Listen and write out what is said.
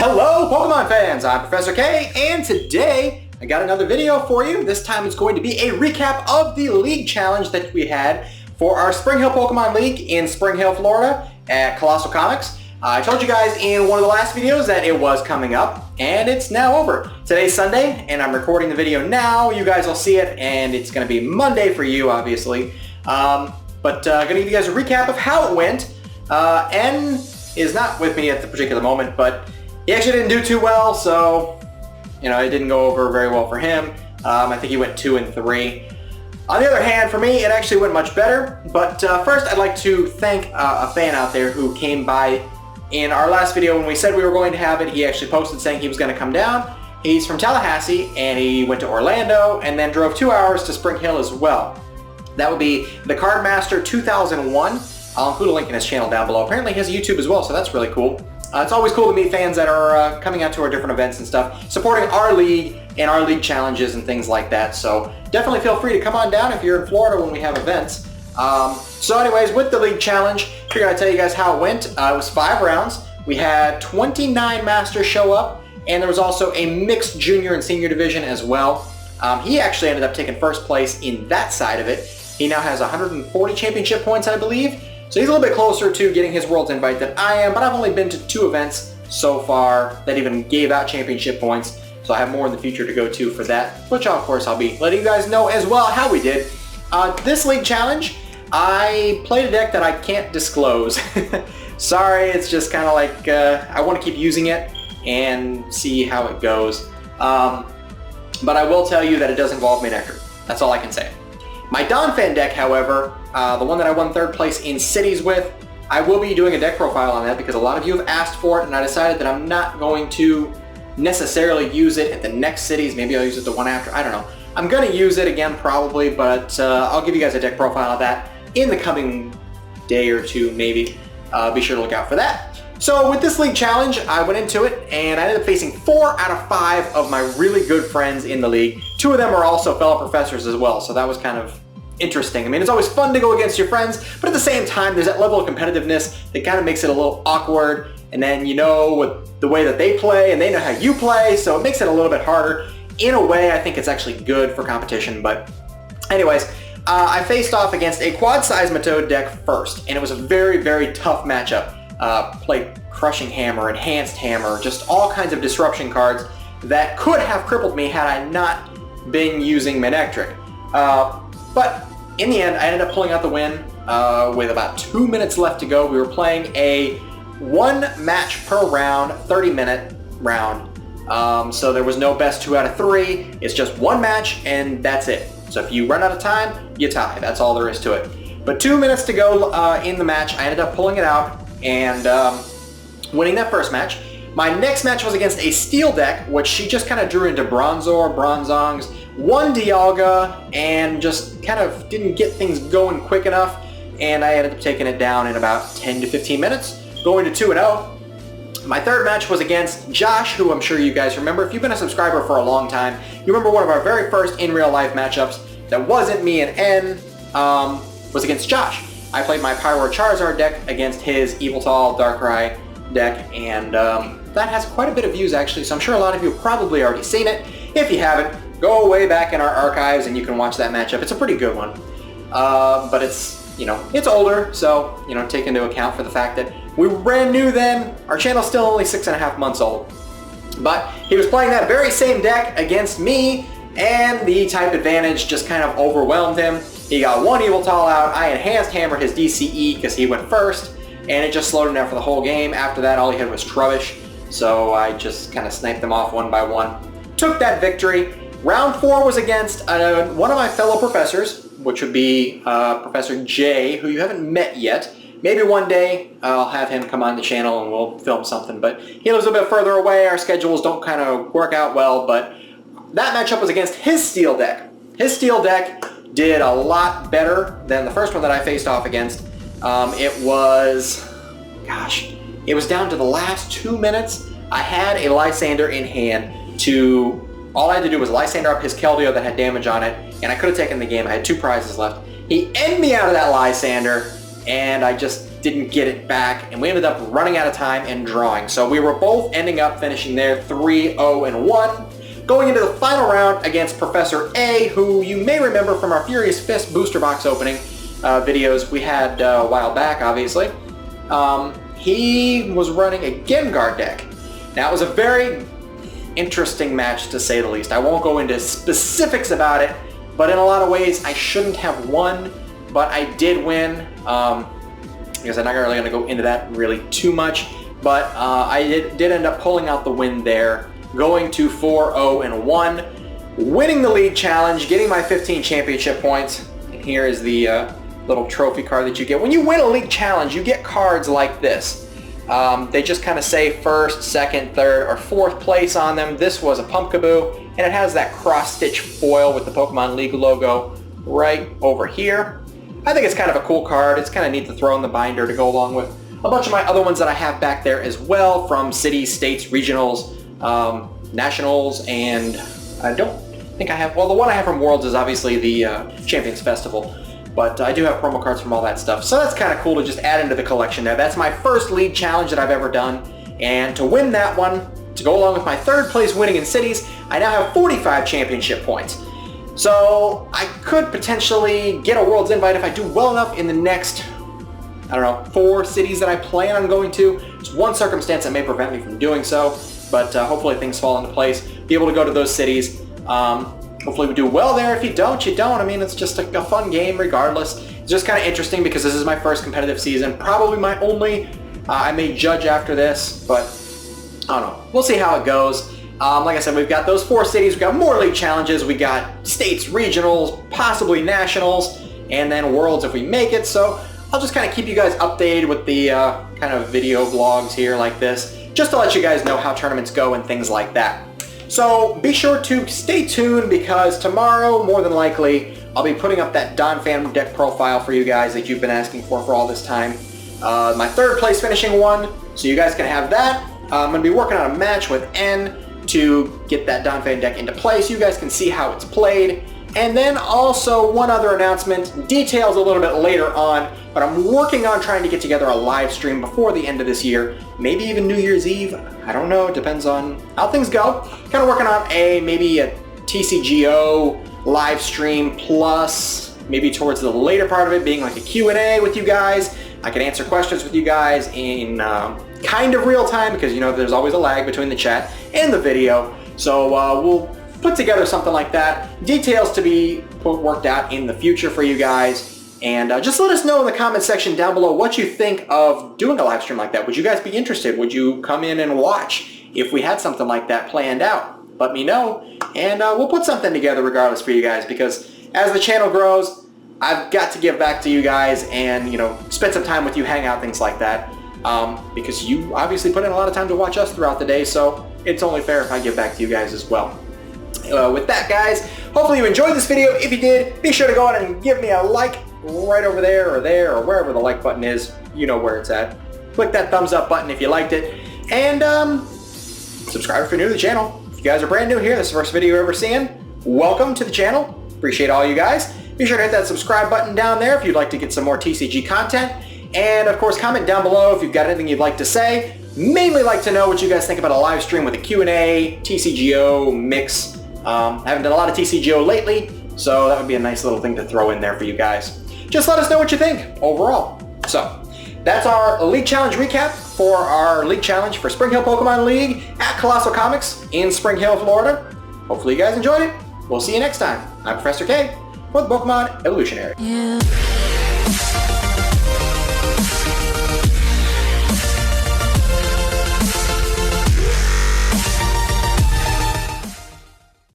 Hello Pokemon fans, I'm Professor K, and today I got another video for you. This time it's going to be a recap of the league challenge that we had for our Spring Hill Pokemon League in Spring Hill, Florida at Colossal Comics. I told you guys in one of the last videos that it was coming up, and it's now over. Today's Sunday, and I'm recording the video now. You guys will see it, and it's going to be Monday for you, obviously. Going to give you guys a recap of how it went. N is not with me at the particular moment, but he actually didn't do too well, so, you know, it didn't go over very well for him. I think he went 2 and 3. On the other hand, for me, it actually went much better. But first, I'd like to thank a fan out there who came by in our last video when we said we were going to have it. He actually posted saying he was going to come down. He's from Tallahassee, and he went to Orlando, and then drove 2 hours to Spring Hill as well. That would be the Cardmaster 2001. I'll include a link in his channel down below. Apparently he has a YouTube as well, so that's really cool. It's always cool to meet fans that are coming out to our different events and stuff, supporting our league and our league challenges and things like that. So definitely feel free to come on down if you're in Florida when we have events. So anyways, with the league challenge, I figured I'd tell you guys how it went. It was 5 rounds. We had 29 masters show up, and there was also a mixed junior and senior division as well. He actually ended up taking first place in that side of it. He now has 140 championship points, I believe. So he's a little bit closer to getting his Worlds invite than I am, but I've only been to 2 events so far that even gave out championship points. So I have more in the future to go to for that, which of course I'll be letting you guys know as well how we did. This league challenge, I played a deck that I can't disclose. Sorry, it's just kind of like, I want to keep using it and see how it goes. But I will tell you that it does involve Manectric. That's all I can say. My Donphan deck, however, the one that I won 3rd place in cities with, I will be doing a deck profile on that because a lot of you have asked for it, and I decided that I'm not going to necessarily use it at the next cities. Maybe I'll use it the one after. I don't know. I'm going to use it again probably, but I'll give you guys a deck profile of that in the coming day or 2 maybe. Be sure to look out for that. So with this league challenge, I went into it and I ended up facing 4 out of 5 of my really good friends in the league. 2 of them are also fellow professors as well, so that was kind of interesting. I mean, it's always fun to go against your friends, but at the same time, there's that level of competitiveness that kind of makes it a little awkward, and then you know what the way that they play, and they know how you play, so it makes it a little bit harder. In a way, I think it's actually good for competition, but anyways, I faced off against a quad Seismitoad deck first, and it was a very, very tough matchup. Played Crushing Hammer, Enhanced Hammer, just all kinds of disruption cards that could have crippled me had I not been using Manectric. But in the end, I ended up pulling out the win with about 2 minutes left to go. We were playing a 1 match per round, 30-minute round. So there was no best 2 out of 3. It's just 1 match and that's it. So if you run out of time, you tie. That's all there is to it. But 2 minutes to go in the match, I ended up pulling it out and winning that first match. My next match was against a Steel deck, which she just kind of drew into Bronzor, Bronzongs, 1 Dialga, and just kind of didn't get things going quick enough, and I ended up taking it down in about 10 to 15 minutes, going to 2-0. My 3rd match was against Josh, who I'm sure you guys remember. If you've been a subscriber for a long time, you remember one of our very first in real life matchups that wasn't me and N, was against Josh. I played my Pyro Charizard deck against his Yveltal Darkrai deck, and that has quite a bit of views actually, so I'm sure a lot of you have probably already seen it. If you haven't, go way back in our archives and you can watch that matchup. It's a pretty good one. But it's, you know, it's older, so, you know, take into account for the fact that we were brand new then. Our channel's still only 6.5 months old. But he was playing that very same deck against me, and the type advantage just kind of overwhelmed him. He got 1 Yveltal out. I Enhanced Hammered his DCE because he went first, and it just slowed him down for the whole game. After that, all he had was Trubbish, so I just kind of sniped them off 1 by 1. Took that victory. Round 4 was against one of my fellow professors, which would be Professor J, who you haven't met yet. Maybe one day I'll have him come on the channel and we'll film something, but he lives a bit further away. Our schedules don't kind of work out well, but that matchup was against his Steel deck. His Steel deck did a lot better than the first one that I faced off against. It was down to the last 2 minutes. I had a Lysander in hand to, all I had to do was Lysander up his Keldeo that had damage on it, and I could have taken the game. I had 2 prizes left. He ended me out of that Lysander, and I just didn't get it back, and we ended up running out of time and drawing. So we were both ending up finishing there 3-0-1. Going into the final round against Professor A, who you may remember from our Furious Fist booster box opening videos we had a while back, obviously. He was running a Gengar deck. Now, it was a very interesting match, to say the least. I won't go into specifics about it, but in a lot of ways, I shouldn't have won, but I did win. Because I'm not really going to go into that really too much, but I did end up pulling out the win there, going to 4-0-1, winning the league challenge, getting my 15 championship points. And here is the little trophy card that you get. When you win a league challenge, you get cards like this. They just kind of say first, second, third, or fourth place on them. This was a Pumpkaboo, and it has that cross-stitch foil with the Pokemon League logo right over here. I think it's kind of a cool card. It's kind of neat to throw in the binder to go along with a bunch of my other ones that I have back there as well, from cities, states, regionals, nationals, and I don't think I have, well, the one I have from Worlds is obviously the Champions Festival. But I do have promo cards from all that stuff. So that's kind of cool to just add into the collection there. That's my first league challenge that I've ever done. And to win that one, to go along with my third place winning in cities, I now have 45 championship points. So I could potentially get a Worlds invite if I do well enough in the next, I don't know, 4 cities that I plan on going to. There's one circumstance that may prevent me from doing so, but hopefully things fall into place. Be able to go to those cities. Hopefully we do well there. If you don't, you don't. I mean, it's just a fun game regardless. It's just kind of interesting because this is my first competitive season. Probably my only. I may judge after this, but I don't know. We'll see how it goes. Like I said, we've got those 4 cities. We've got more league challenges. We got states, regionals, possibly nationals, and then worlds if we make it. So I'll just kind of keep you guys updated with the kind of video vlogs here like this, just to let you guys know how tournaments go and things like that. So be sure to stay tuned because tomorrow, more than likely, I'll be putting up that Don Phantom deck profile for you guys that you've been asking for all this time. My third place finishing one, so you guys can have that. I'm going to be working on a match with N to get that Don Phantom deck into play so you guys can see how it's played. And then also one other announcement, details a little bit later on, but I'm working on trying to get together a live stream before the end of this year, maybe even New Year's Eve. I don't know, it depends on how things go. Kind of working on maybe a TCGO live stream plus maybe towards the later part of it being like a Q&A with you guys. I can answer questions with you guys in kind of real time because, you know, there's always a lag between the chat and the video. So we'll put together something like that. Details to be worked out in the future for you guys. And just let us know in the comment section down below what you think of doing a live stream like that. Would you guys be interested? Would you come in and watch if we had something like that planned out? Let me know, and we'll put something together regardless for you guys, because as the channel grows, I've got to give back to you guys and, you know, spend some time with you, hang out, things like that. Because you obviously put in a lot of time to watch us throughout the day, so it's only fair if I give back to you guys as well. With that, guys, hopefully you enjoyed this video. If you did, be sure to go ahead and give me a like right over there or wherever the like button is. You know where it's at. Click that thumbs up button if you liked it. And subscribe if you're new to the channel. If you guys are brand new here, this is the first video you're ever seeing, welcome to the channel. Appreciate all you guys. Be sure to hit that subscribe button down there if you'd like to get some more TCG content. And of course, comment down below if you've got anything you'd like to say. Mainly like to know what you guys think about a live stream with a Q&A, TCGO mix. I haven't done a lot of TCGO lately, so that would be a nice little thing to throw in there for you guys. Just let us know what you think overall. So that's our League Challenge recap for our League Challenge for Spring Hill Pokemon League at Colossal Comics in Spring Hill, Florida. Hopefully you guys enjoyed it. We'll see you next time. I'm Professor K with Pokemon Evolutionary. Yeah.